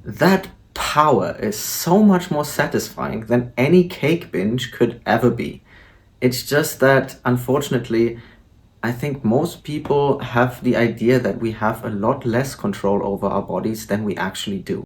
That power is so much more satisfying than any cake binge could ever be. It's just that, unfortunately, I think most people have the idea that we have a lot less control over our bodies than we actually do.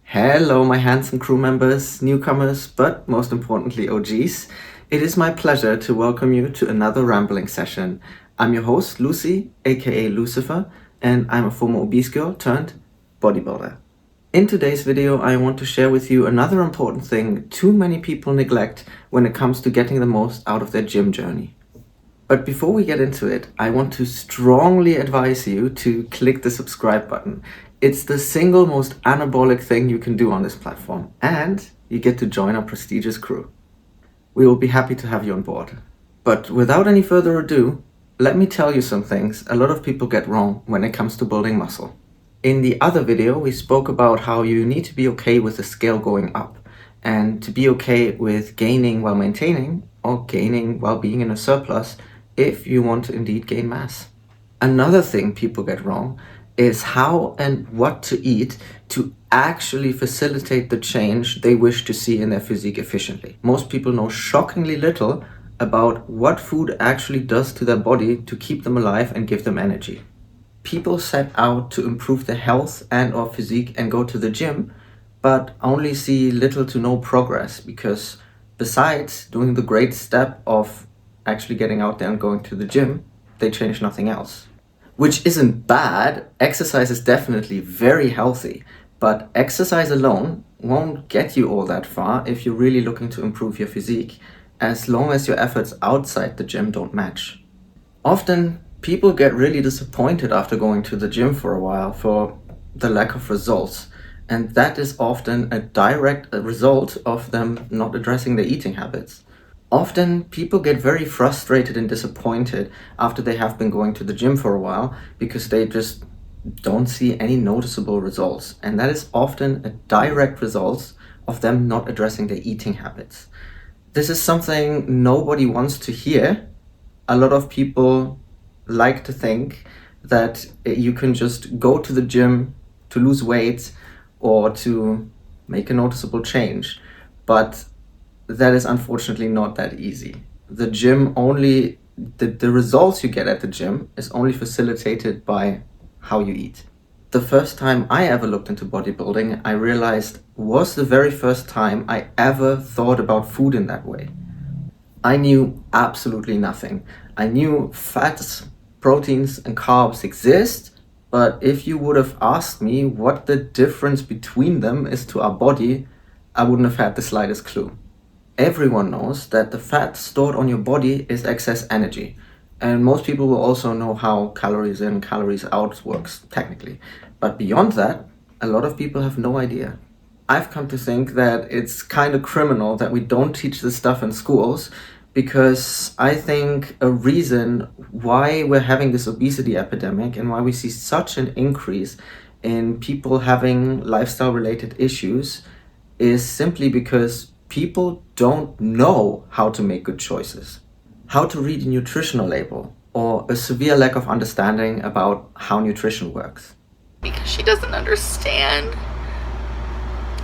Hello, my handsome crew members, newcomers, but most importantly, OGs. It is my pleasure to welcome you to another rambling session. I'm your host, Lucy, aka Lucifer, and I'm a former obese girl turned bodybuilder. In today's video, I want to share with you another important thing too many people neglect when it comes to getting the most out of their gym journey. But before we get into it, I want to strongly advise you to click the subscribe button. It's the single most anabolic thing you can do on this platform, and you get to join our prestigious crew. We will be happy to have you on board. But without any further ado, let me tell you some things a lot of people get wrong when it comes to building muscle. In the other video, we spoke about how you need to be okay with the scale going up, and to be okay with gaining while maintaining, or gaining while being in a surplus, if you want to indeed gain mass. Another thing people get wrong is how and what to eat to actually facilitate the change they wish to see in their physique efficiently. Most people know shockingly little about what food actually does to their body to keep them alive and give them energy. People set out to improve their health and or physique and go to the gym, but only see little to no progress because besides doing the great step of actually getting out there and going to the gym, they change nothing else. Which isn't bad. Exercise is definitely very healthy, but exercise alone won't get you all that far if you're really looking to improve your physique, as long as your efforts outside the gym don't match. Often, people get really disappointed after going to the gym for a while for the lack of results, and that is often a direct result of them not addressing their eating habits. Often, people get very frustrated and disappointed after they have been going to the gym for a while because they just don't see any noticeable results. And that is often a direct result of them not addressing their eating habits. This is something nobody wants to hear. A lot of people like to think that you can just go to the gym to lose weight or to make a noticeable change. But that is unfortunately not that easy. The gym only, the results you get at the gym is only facilitated by how you eat. The first time I ever looked into bodybuilding, I realized was the very first time I ever thought about food in that way. I knew absolutely nothing. I knew fats, proteins, and carbs exist, but if you would have asked me what the difference between them is to our body, I wouldn't have had the slightest clue. Everyone knows that the fat stored on your body is excess energy. And most people will also know how calories in, calories out works technically. But beyond that, a lot of people have no idea. I've come to think that it's kind of criminal that we don't teach this stuff in schools, because I think a reason why we're having this obesity epidemic and why we see such an increase in people having lifestyle related issues is simply because people don't know how to make good choices, how to read a nutritional label, or a severe lack of understanding about how nutrition works. Because she doesn't understand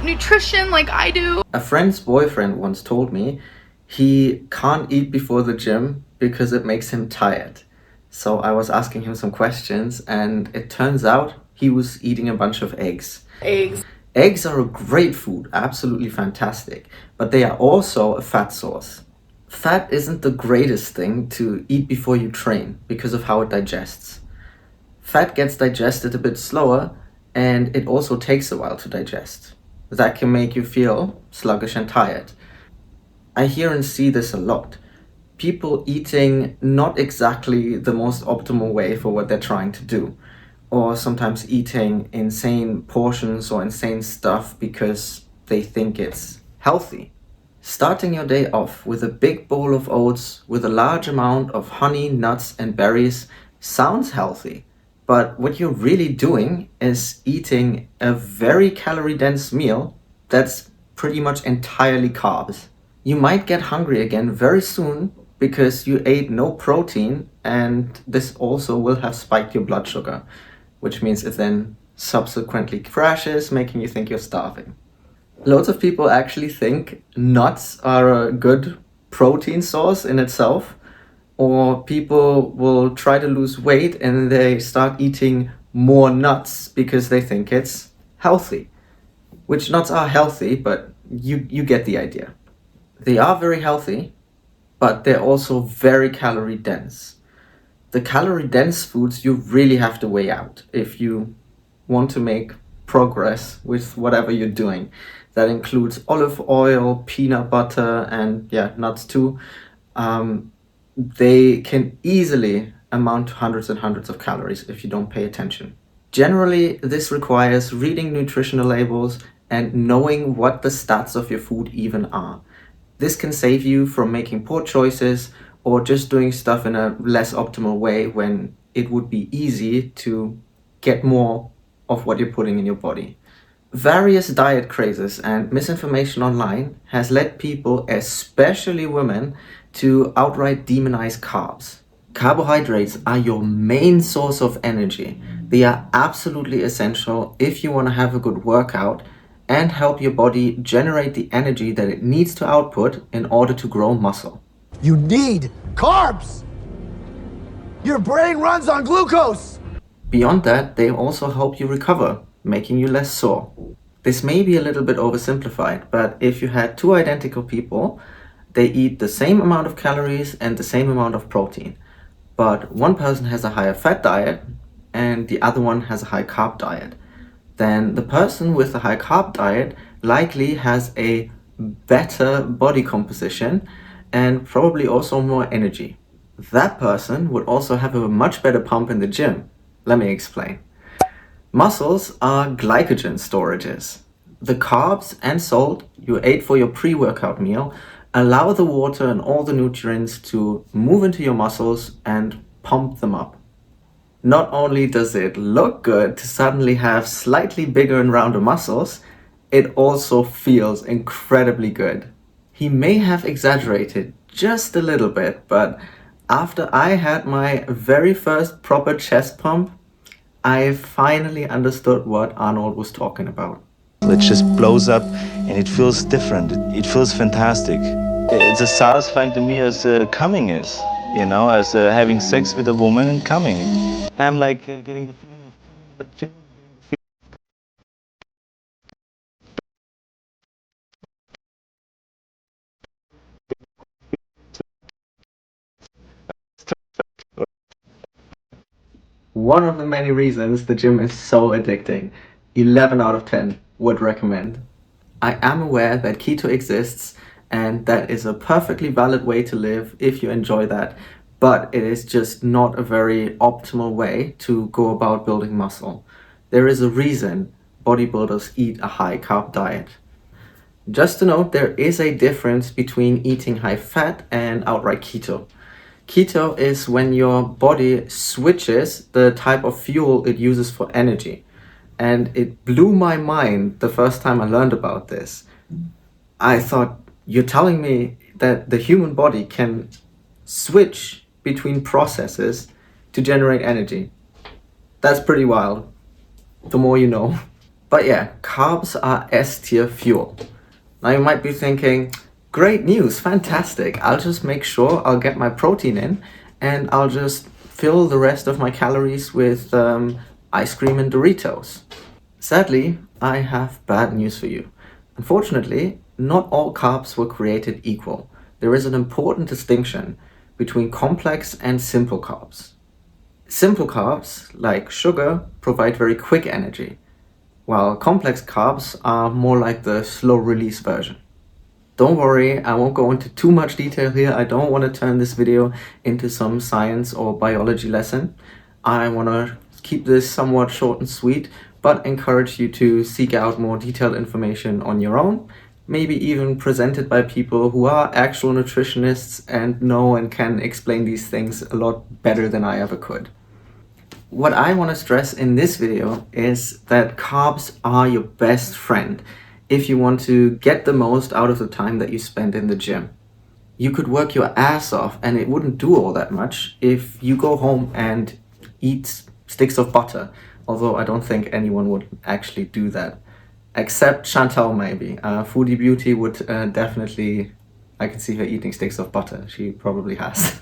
nutrition like I do. A friend's boyfriend once told me he can't eat before the gym because it makes him tired. So I was asking him some questions, and it turns out he was eating a bunch of eggs. Eggs are a great food, absolutely fantastic, but they are also a fat source. Fat isn't the greatest thing to eat before you train because of how it digests. Fat gets digested a bit slower, and it also takes a while to digest. That can make you feel sluggish and tired. I hear and see this a lot. people eating not exactly the most optimal way for what they're trying to do, or sometimes eating insane portions or insane stuff because they think it's healthy. Starting your day off with a big bowl of oats with a large amount of honey, nuts, and berries sounds healthy, but what you're really doing is eating a very calorie dense meal that's pretty much entirely carbs. You might get hungry again very soon because you ate no protein, and this also will have spiked your blood sugar, which means it then subsequently crashes, making you think you're starving. Loads of people actually think nuts are a good protein source in itself, or people will try to lose weight and they start eating more nuts because they think it's healthy. Which nuts are healthy, but you get the idea. They are very healthy, but they're also very calorie dense. The calorie dense foods you really have to weigh out if you want to make progress with whatever you're doing. That includes olive oil, peanut butter, and yeah, nuts too. They can easily amount to hundreds and hundreds of calories if you don't pay attention. Generally, this requires reading nutritional labels and knowing what the stats of your food even are. This can save you from making poor choices or just doing stuff in a less optimal way when it would be easy to get more of what you're putting in your body. Various diet crazes and misinformation online has led people, especially women, to outright demonize carbs. Carbohydrates are your main source of energy. They are absolutely essential if you want to have a good workout and help your body generate the energy that it needs to output in order to grow muscle. You need carbs! Your brain runs on glucose! Beyond that, they also help you recover, making you less sore. This may be a little bit oversimplified, but if you had two identical people, they eat the same amount of calories and the same amount of protein, but one person has a higher fat diet and the other one has a high carb diet, then the person with the high carb diet likely has a better body composition and probably also more energy. That person would also have a much better pump in the gym. Let me explain. Muscles are glycogen storages. The carbs and salt you ate for your pre-workout meal allow the water and all the nutrients to move into your muscles and pump them up. Not only does it look good to suddenly have slightly bigger and rounder muscles, it also feels incredibly good. He may have exaggerated just a little bit, but after I had my very first proper chest pump, I finally understood what Arnold was talking about. It just blows up and it feels different. It feels fantastic. It's as satisfying to me as coming is, you know, as having sex with a woman and coming. I'm like getting the One of the many reasons the gym is so addicting. 11 out of 10 would recommend. I am aware that keto exists and that is a perfectly valid way to live if you enjoy that, but it is just not a very optimal way to go about building muscle. There is a reason bodybuilders eat a high carb diet. Just to note, there is a difference between eating high fat and outright keto. Keto is when your body switches the type of fuel it uses for energy. And it blew my mind the first time I learned about this. I thought, you're telling me that the human body can switch between processes to generate energy. That's pretty wild. The more you know. But yeah, carbs are S tier fuel. Now you might be thinking, great news, fantastic. I'll just make sure I'll get my protein in and I'll just fill the rest of my calories with ice cream and Doritos. Sadly, I have bad news for you. Unfortunately, not all carbs were created equal. There is an important distinction between complex and simple carbs. Simple carbs, like sugar, provide very quick energy, while complex carbs are more like the slow release version. Don't worry, I won't go into too much detail here. I don't want to turn this video into some science or biology lesson. I want to keep this somewhat short and sweet, but encourage you to seek out more detailed information on your own, maybe even presented by people who are actual nutritionists and know and can explain these things a lot better than I ever could. What I want to stress in this video is that carbs are your best friend if you want to get the most out of the time that you spend in the gym. You could work your ass off and it wouldn't do all that much if you go home and eat sticks of butter, although I don't think anyone would actually do that. Except Chantal maybe. Foodie Beauty would definitely, I can see her eating sticks of butter. She probably has.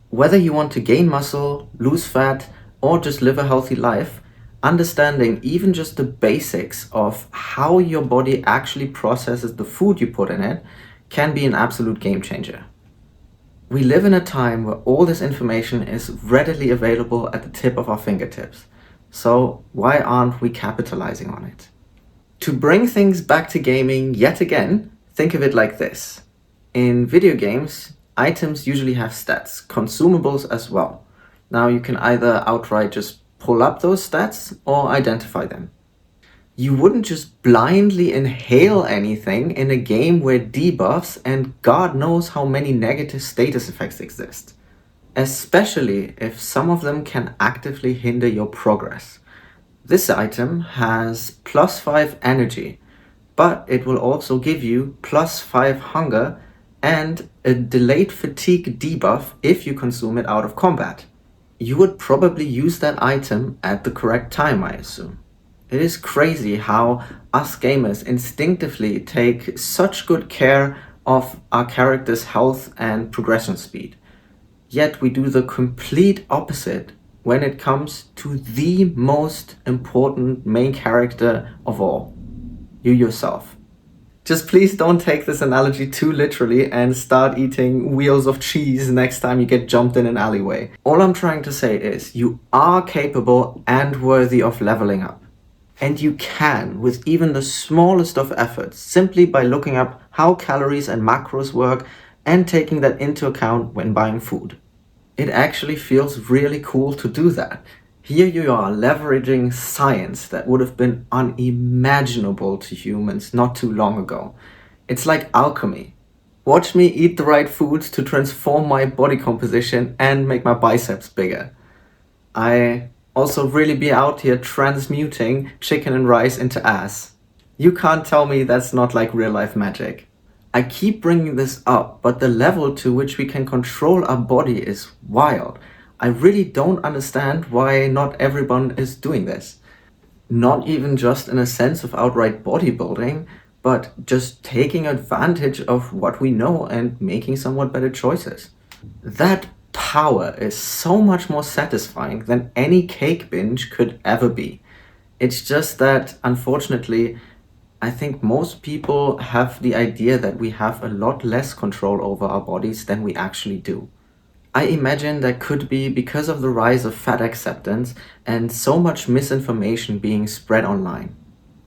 Whether you want to gain muscle, lose fat, or just live a healthy life, understanding even just the basics of how your body actually processes the food you put in it can be an absolute game changer. We live in a time where all this information is readily available at the tip of our fingertips. So why aren't we capitalizing on it? To bring things back to gaming yet again, think of it like this. In video games, items usually have stats, consumables as well. Now you can either outright just pull up those stats or identify them. You wouldn't just blindly inhale anything in a game where debuffs and God knows how many negative status effects exist. Especially if some of them can actively hinder your progress. This item has +5 energy, but it will also give you +5 hunger and a delayed fatigue debuff if you consume it out of combat. You would probably use that item at the correct time, I assume. It is crazy how us gamers instinctively take such good care of our character's health and progression speed. Yet we do the complete opposite when it comes to the most important main character of all, you yourself. Just please don't take this analogy too literally and start eating wheels of cheese next time you get jumped in an alleyway. All I'm trying to say is you are capable and worthy of leveling up. And you can with even the smallest of efforts simply by looking up how calories and macros work and taking that into account when buying food. It actually feels really cool to do that. Here you are leveraging science that would have been unimaginable to humans not too long ago. It's like alchemy. Watch me eat the right foods to transform my body composition and make my biceps bigger. I also really be out here transmuting chicken and rice into ass. You can't tell me that's not like real life magic. I keep bringing this up, but the level to which we can control our body is wild. I really don't understand why not everyone is doing this. Not even just in a sense of outright bodybuilding, but just taking advantage of what we know and making somewhat better choices. That power is so much more satisfying than any cake binge could ever be. It's just that, unfortunately, I think most people have the idea that we have a lot less control over our bodies than we actually do. I imagine that could be because of the rise of fat acceptance and so much misinformation being spread online.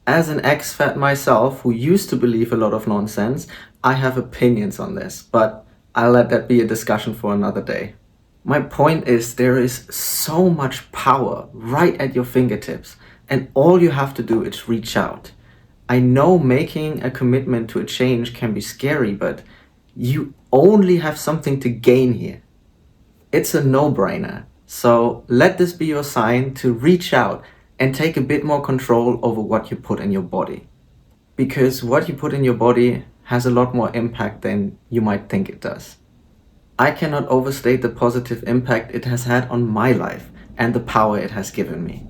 As an ex-fat myself who used to believe a lot of nonsense, I have opinions on this, but I'll let that be a discussion for another day. My point is there is so much power right at your fingertips and all you have to do is reach out. I know making a commitment to a change can be scary, but you only have something to gain here. It's a no-brainer, so let this be your sign to reach out and take a bit more control over what you put in your body. Because what you put in your body has a lot more impact than you might think it does. I cannot overstate the positive impact it has had on my life and the power it has given me.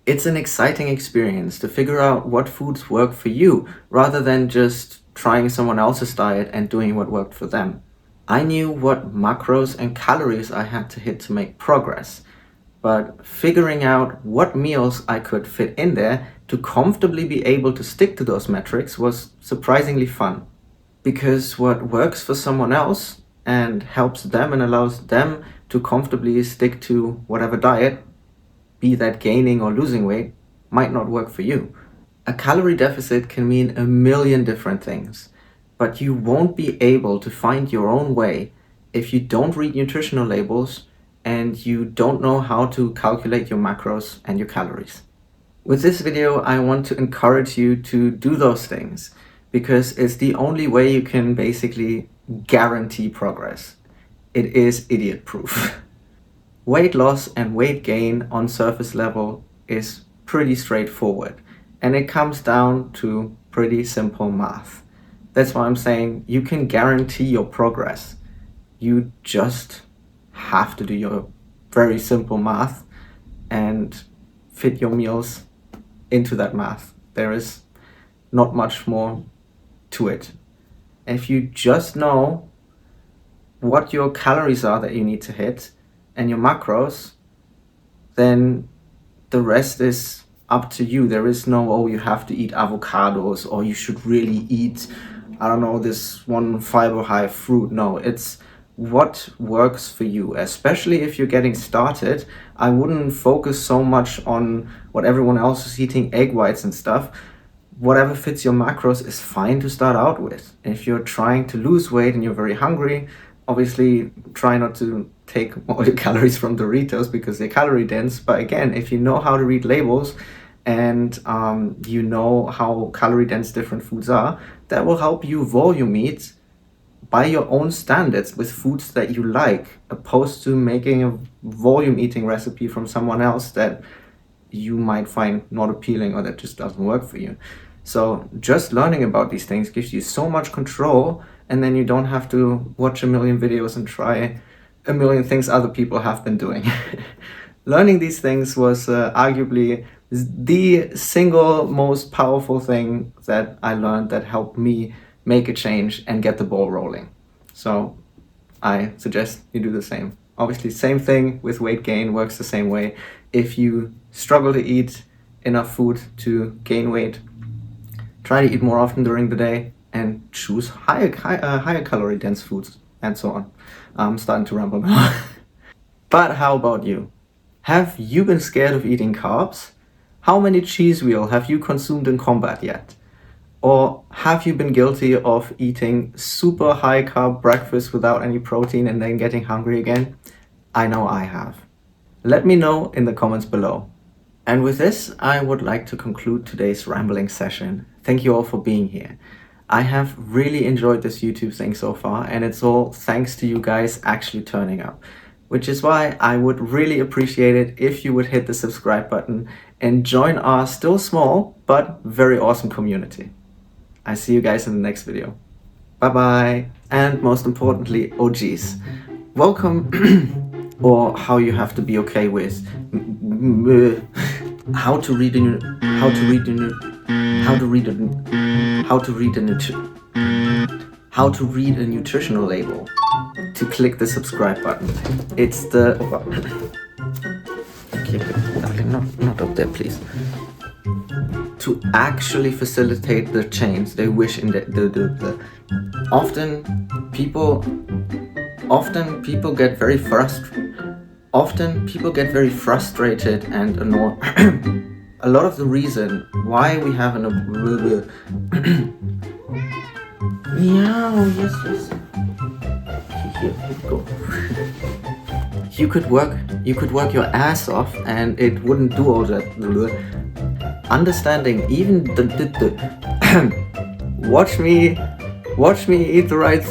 It's an exciting experience to figure out what foods work for you rather than just trying someone else's diet and doing what worked for them. I knew what macros and calories I had to hit to make progress, but figuring out what meals I could fit in there to comfortably be able to stick to those metrics was surprisingly fun. Because what works for someone else and helps them and allows them to comfortably stick to whatever diet, be that gaining or losing weight, might not work for you. A calorie deficit can mean a million different things. but you won't be able to find your own way if you don't read nutritional labels and you don't know how to calculate your macros and your calories. With this video, I want to encourage you to do those things because it's the only way you can basically guarantee progress. It is idiot proof. Weight loss and weight gain on surface level is pretty straightforward, and it comes down to pretty simple math. That's why I'm saying you can guarantee your progress. You just have to do your very simple math and fit your meals into that math. There is not much more to it. If you just know what your calories are that you need to hit and your macros, then the rest is up to you. There is no, oh, you have to eat avocados or you should really eat, I don't know, this one fiber high fruit. No, it's what works for you. Especially if you're getting started, I wouldn't focus so much on what everyone else is eating, egg whites and stuff. Whatever fits your macros is fine to start out with. If you're trying to lose weight and you're very hungry, obviously try not to take all your calories from Doritos because they're calorie dense. But again, if you know how to read labels and you know how calorie dense different foods are, that will help you volume eat by your own standards with foods that you like, opposed to making a volume eating recipe from someone else that you might find not appealing or that just doesn't work for you. So just learning about these things gives you so much control, and then you don't have to watch a million videos and try a million things other people have been doing. Learning these things was arguably the single most powerful thing that I learned that helped me make a change and get the ball rolling. So I suggest you do the same. Obviously, same thing with weight gain, works the same way. If you struggle to eat enough food to gain weight, try to eat more often during the day and choose higher calorie dense foods and so on. I'm starting to ramble now. But how about you? Have you been scared of eating carbs? How many cheese wheel have you consumed in combat yet? Or have you been guilty of eating super high carb breakfast without any protein and then getting hungry again? I know I have. Let me know in the comments below. And with this, I would like to conclude today's rambling session. Thank you all for being here. I have really enjoyed this YouTube thing so far, and it's all thanks to you guys actually turning up, which is why I would really appreciate it if you would hit the subscribe button and join our still small but very awesome community. I see you guys in the next video. Bye bye. And most importantly, OGs, welcome, or how you have to be okay with how to read a nutritional label. To click the subscribe button. It's the okay, not up there, please. To actually facilitate the change they wish in the often people get very frustrated and annoyed. A lot of the reason why we have an meow, yes. Here we go. You could work your ass off and it wouldn't do all that. Understanding even the watch me eat the right